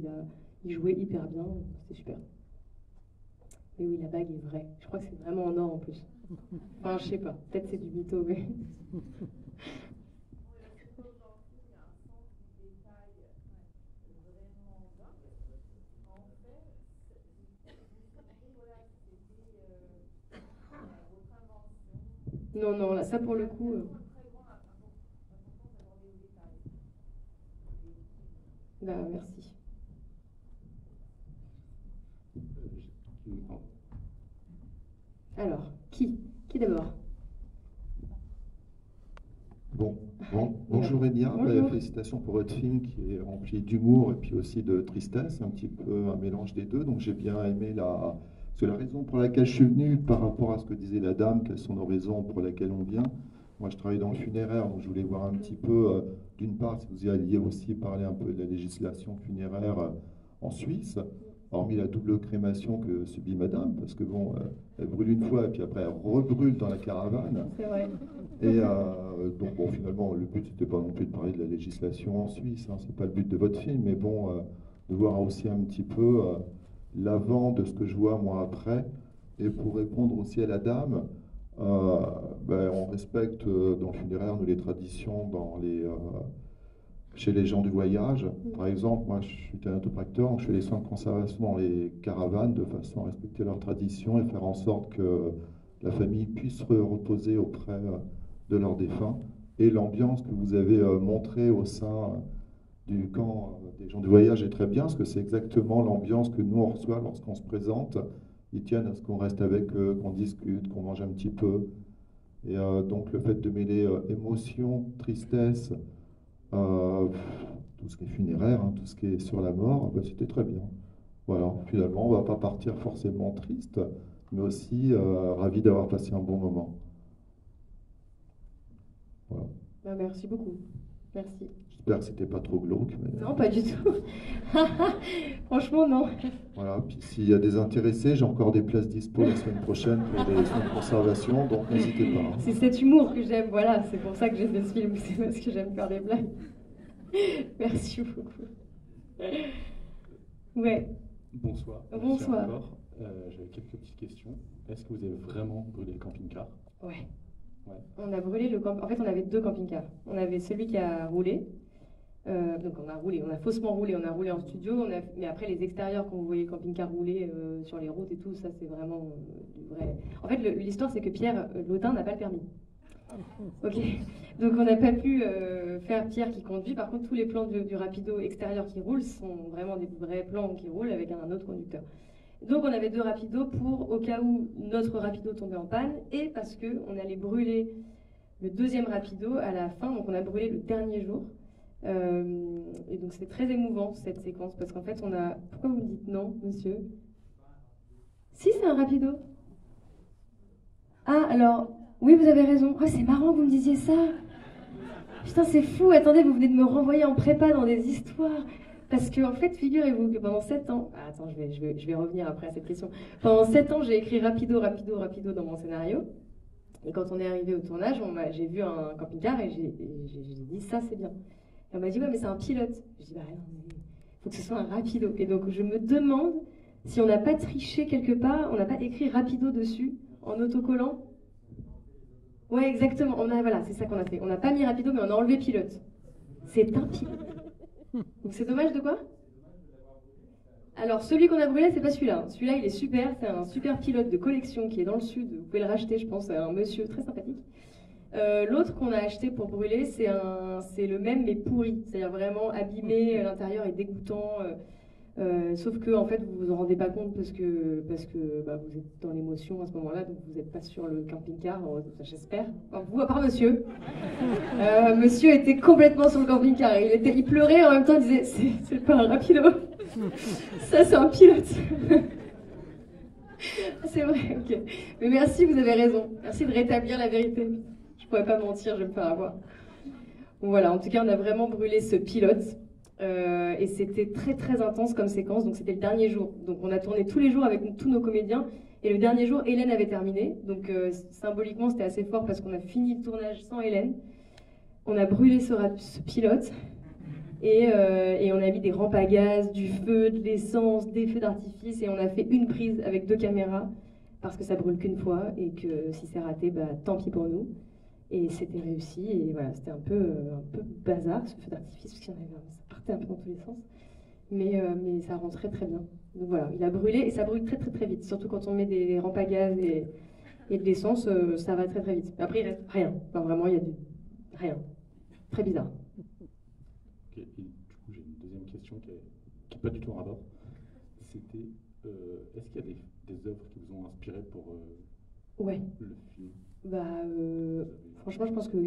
Il jouait hyper bien. C'était super. Mais oui, la bague est vraie. Je crois que c'est vraiment en or en plus. Enfin, je sais pas. Peut-être c'est du mytho, mais... Non, là, ça pour le coup... Bah, merci. Alors, qui d'abord? Bonjour Elia, félicitations pour votre film qui est rempli d'humour et puis aussi de tristesse, un petit peu un mélange des deux. Donc j'ai bien aimé parce que la raison pour laquelle je suis venu par rapport à ce que disait la dame, quelles sont nos raisons pour lesquelles on vient. Moi je travaille dans le funéraire, donc je voulais voir un petit peu, d'une part, si vous alliez aussi parler un peu de la législation funéraire en Suisse, hormis la double crémation que subit madame, parce que bon, elle brûle une fois et puis après elle rebrûle dans la caravane. C'est vrai. Et donc bon, finalement, le but n'était pas non plus de parler de la législation en Suisse, hein, c'est pas le but de votre film, mais bon, de voir aussi un petit peu l'avant de ce que je vois moi après. Et pour répondre aussi à la dame, on respecte dans le funéraire, nous, les traditions chez les gens du voyage. Par exemple, moi je suis thanatopracteur, donc je fais les soins de conservation dans les caravanes de façon à respecter leurs traditions et faire en sorte que la famille puisse reposer auprès de leurs défunts. Et l'ambiance que vous avez montrée au sein du camp des gens du voyage est très bien, parce que c'est exactement l'ambiance que nous on reçoit lorsqu'on se présente. Ils tiennent à ce qu'on reste avec eux, qu'on discute, qu'on mange un petit peu. Et donc le fait de mêler émotion, tristesse, tout ce qui est funéraire, hein, tout ce qui est sur la mort, ben, c'était très bien. Voilà, finalement on ne va pas partir forcément triste, mais aussi ravi d'avoir passé un bon moment. Voilà. Ben, merci beaucoup. Merci. J'espère que c'était pas trop glauque. Mais... Non, pas du tout. Franchement, non. Voilà, puis s'il y a des intéressés, j'ai encore des places dispo la semaine prochaine pour des soins de conservation, donc n'hésitez pas. Hein. C'est cet humour que j'aime, voilà, c'est pour ça que j'ai fait ce film, c'est parce que j'aime faire des blagues. Merci beaucoup. Ouais. Bonsoir. Bonsoir. J'avais quelques petites questions. Est-ce que vous avez vraiment brûlé le camping-car? Ouais. On a brûlé le camping. En fait, on avait deux camping-cars. On avait celui qui a roulé. Donc on a faussement roulé. On a roulé en studio. Mais après, les extérieurs, quand vous voyez le camping-car rouler sur les routes et tout, ça c'est vraiment du vrai. En fait, l'histoire c'est que Pierre Lautin n'a pas le permis. Ok. Donc on n'a pas pu faire Pierre qui conduit. Par contre, tous les plans du rapido extérieur qui roule sont vraiment des vrais plans qui roulent avec un autre conducteur. Donc on avait deux rapidos pour au cas où notre rapido tombait en panne et parce qu'on allait brûler le deuxième rapido à la fin, donc on a brûlé le dernier jour. Et donc c'était très émouvant cette séquence parce qu'en fait on a... Pourquoi vous me dites non, monsieur? Si, c'est un rapido. Ah, alors, oui, vous avez raison. Oh, c'est marrant que vous me disiez ça. Putain, c'est fou. Attendez, vous venez de me renvoyer en prépa dans des histoires. Parce que, en fait, figurez-vous que pendant 7 ans... Ah, attends, je vais revenir après à cette question. Pendant 7 ans, j'ai écrit rapido dans mon scénario. Et quand on est arrivé au tournage, j'ai vu un camping-car et j'ai dit, ça, c'est bien. Et on m'a dit, ouais, mais c'est un pilote. Je dis, bah non, mais il faut que ce soit un rapido. Et donc, je me demande si on n'a pas triché quelque part, on n'a pas écrit rapido dessus, en autocollant. Ouais, exactement. Voilà, c'est ça qu'on a fait. On n'a pas mis rapido, mais on a enlevé pilote. C'est un pilote. Donc c'est dommage de quoi? Alors celui qu'on a brûlé, c'est pas celui-là. Celui-là, il est super. C'est un super pilote de collection qui est dans le sud. Vous pouvez le racheter, je pense, à un monsieur très sympathique. L'autre qu'on a acheté pour brûler, c'est le même mais pourri. C'est-à-dire vraiment abîmé, l'intérieur est dégoûtant. Sauf que en fait vous vous en rendez pas compte parce que bah, vous êtes dans l'émotion à ce moment-là, donc vous n'êtes pas sur le camping-car, j'espère. Enfin, vous à part monsieur. Monsieur était complètement sur le camping-car. Il pleurait en même temps, il disait c'est pas un rapido, ça c'est un pilote. C'est vrai, ok. Mais merci, vous avez raison. Merci de rétablir la vérité. Je pourrais pas mentir, je vais me faire avoir. Bon, voilà, en tout cas on a vraiment brûlé ce pilote. Et c'était très très intense comme séquence, donc c'était le dernier jour. Donc on a tourné tous les jours avec tous nos comédiens, et le dernier jour, Hélène avait terminé. Donc symboliquement, c'était assez fort parce qu'on a fini le tournage sans Hélène. On a brûlé ce pilote, et on a mis des rampes à gaz, du feu, de l'essence, des feux d'artifice, et on a fait une prise avec 2 caméras, parce que ça brûle qu'une fois, et que si c'est raté, bah, tant pis pour nous. Et c'était réussi, et voilà, c'était un peu bazar ce feu d'artifice, parce qu'il y en avait ça partait un peu dans tous les sens, mais ça rentrait très bien. Donc voilà, il a brûlé, et ça brûle très très très vite, surtout quand on met des rampes à gaz et de l'essence, ça va très très vite. Après il reste rien, enfin, vraiment il y a rien, très bizarre. Ok, et du coup j'ai une deuxième question qui n'est pas du tout en rapport, c'était est-ce qu'il y a des œuvres qui vous ont inspiré pour ouais. Le film? Bah, franchement, je pense que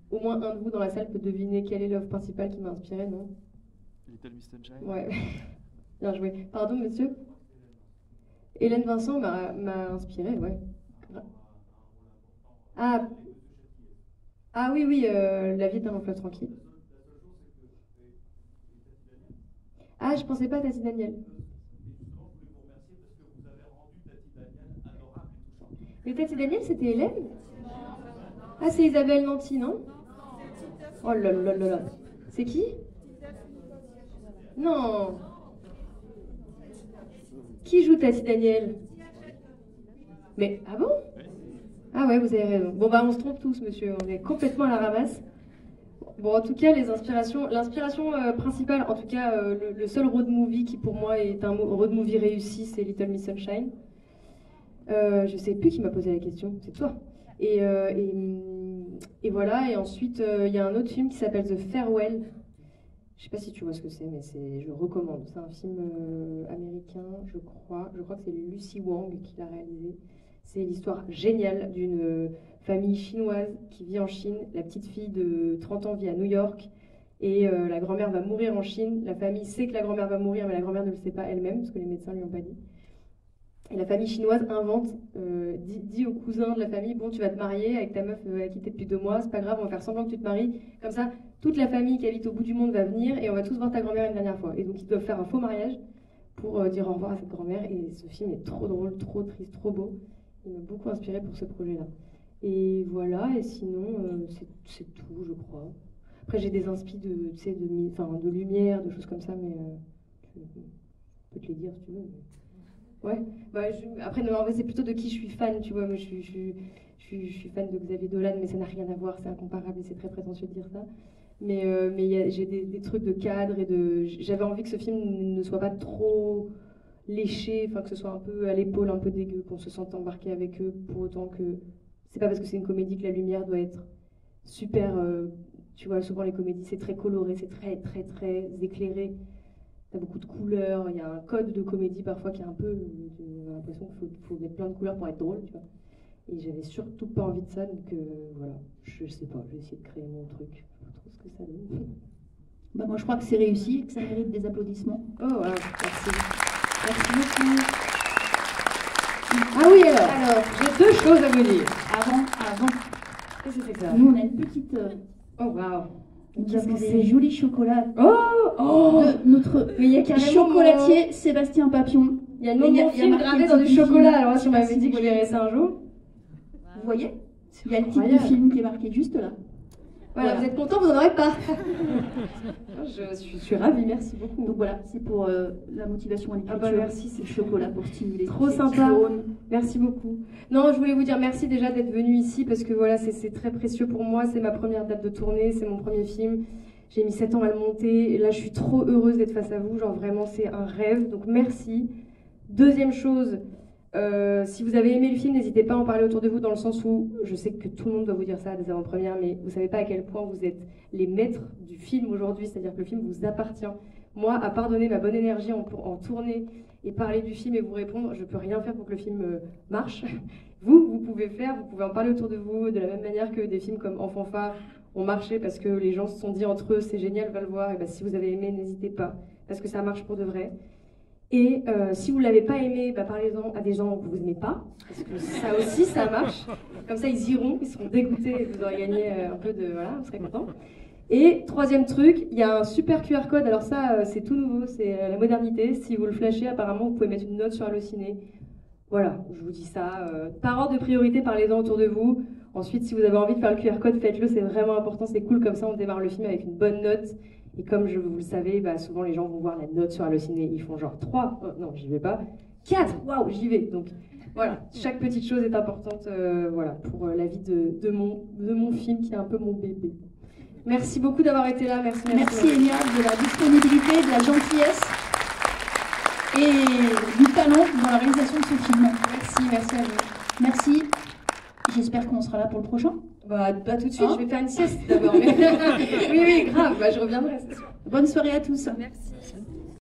au moins un de vous dans la salle peut deviner quelle est l'œuvre principale qui m'a inspiré, non? Little Miss Sunshine. Ouais, bien joué. Pardon, monsieur? Hélène Vincent m'a inspiré, ouais. Ah oui, La vie est un long fleuve tranquille. Ah, je pensais pas à Tati Daniel. Mais Tati Daniel, c'était Hélène? Ah, c'est Isabelle Nanty, non? Oh là là là là. C'est qui? Non. Qui joue Tati Daniel? Mais, ah bon? Ah ouais, vous avez raison. Bon bah on se trompe tous, monsieur. On est complètement à la ramasse. Bon, en tout cas, l'inspiration principale, en tout cas, le seul road movie qui pour moi est un road movie réussi, c'est Little Miss Sunshine. Je sais plus qui m'a posé la question, c'est toi. Et voilà, et ensuite, il y a un autre film qui s'appelle The Farewell. Je sais pas si tu vois ce que c'est, mais je recommande. C'est un film américain, je crois. Je crois que c'est Lucy Wang qui l'a réalisé. C'est l'histoire géniale d'une famille chinoise qui vit en Chine. La petite fille de 30 ans vit à New York. Et la grand-mère va mourir en Chine. La famille sait que la grand-mère va mourir, mais la grand-mère ne le sait pas elle-même, parce que les médecins ne lui ont pas dit. Et la famille chinoise invente, dit au cousin de la famille, bon, tu vas te marier avec ta meuf qui t'es depuis 2 mois, c'est pas grave, on va faire semblant que tu te maries. Comme ça, toute la famille qui habite au bout du monde va venir et on va tous voir ta grand-mère une dernière fois. Et donc ils doivent faire un faux mariage pour dire au revoir à cette grand-mère. Et ce film est trop drôle, trop triste, trop beau. Il m'a beaucoup inspiré pour ce projet-là. Et voilà, et sinon, c'est tout, je crois. Après, j'ai des inspi de lumière, de choses comme ça, mais je peux te les dire si tu veux. Mais... Ouais, bah, après, non, en fait, c'est plutôt de qui je suis fan, tu vois. Moi, je suis fan de Xavier Dolan, mais ça n'a rien à voir, c'est incomparable et c'est très prétentieux de dire ça. Mais j'ai des trucs de cadre et de. J'avais envie que ce film ne soit pas trop léché, enfin que ce soit un peu à l'épaule, un peu dégueu, qu'on se sente embarqué avec eux, pour autant que. C'est pas parce que c'est une comédie que la lumière doit être super. Tu vois, souvent les comédies, c'est très coloré, c'est très, très, très éclairé. T'as beaucoup de couleurs, il y a un code de comédie parfois qui est un peu... J'ai l'impression qu'il faut mettre plein de couleurs pour être drôle, tu vois. Et j'avais surtout pas envie de ça, donc voilà, je sais pas, je vais essayer de créer mon truc. Je sais pas trop ce que ça donne. Bah moi je crois que c'est réussi et que ça mérite des applaudissements. Oh voilà, merci. Merci beaucoup. Ah oui alors j'ai 2 choses à vous dire. Avant. Qu'est-ce que c'est que ça? Nous on a une petite... Oh waouh. Nous avons des jolis chocolats de notre chocolatier Sébastien Papillon. Il y a le film gravé dans du chocolat. Alors si on m'avait dit que je verrais ça un jour. Vous voyez? Il y a le titre du film qui est marqué juste là. Voilà, vous êtes content, vous n'en aurez pas. Je suis ravie, merci beaucoup. Donc voilà, c'est pour la motivation à l'écriture. Ah bah merci, c'est le chocolat pour stimuler. Trop sympa. Merci beaucoup. Non, je voulais vous dire merci déjà d'être venu ici parce que voilà, c'est très précieux pour moi. C'est ma première date de tournée, c'est mon premier film. J'ai mis 7 ans à le monter et là je suis trop heureuse d'être face à vous. Genre vraiment, c'est un rêve. Donc merci. Deuxième chose. Si vous avez aimé le film, n'hésitez pas à en parler autour de vous dans le sens où je sais que tout le monde doit vous dire ça à des avant-premières, mais vous savez pas à quel point vous êtes les maîtres du film aujourd'hui, c'est-à-dire que le film vous appartient. Moi, à part donner ma bonne énergie en tournée et parler du film et vous répondre, je peux rien faire pour que le film marche. Vous pouvez en parler autour de vous de la même manière que des films comme Enfant phare ont marché parce que les gens se sont dit entre eux c'est génial, va le voir. Et ben, si vous avez aimé, n'hésitez pas parce que ça marche pour de vrai. Et si vous ne l'avez pas aimé, bah, parlez-en à des gens que vous n'aimez pas, parce que ça aussi, ça marche. Comme ça, ils iront, ils seront dégoûtés et vous aurez gagné un peu de... Voilà, vous serez contents. Et troisième truc, il y a un super QR code. Alors ça, c'est tout nouveau, c'est la modernité. Si vous le flashez, apparemment, vous pouvez mettre une note sur Allociné. Voilà, je vous dis ça. Par ordre de priorité, parlez-en autour de vous. Ensuite, si vous avez envie de faire le QR code, faites-le, c'est vraiment important, c'est cool. Comme ça, on démarre le film avec une bonne note. Et comme vous le savez, bah, souvent les gens vont voir la note sur Allociné, ils font genre 3, non j'y vais pas, 4, waouh j'y vais. Donc voilà, chaque petite chose est importante voilà, pour la vie de mon film qui est un peu mon bébé. Merci beaucoup d'avoir été là, merci Elia de la disponibilité, de la gentillesse et du talent dans la réalisation de ce film. Merci à vous. Merci, j'espère qu'on sera là pour le prochain. Bah, pas tout de suite, je vais faire une sieste d'abord. Oui, grave, bah, je reviendrai, c'est sûr. Bonne soirée à tous. Merci.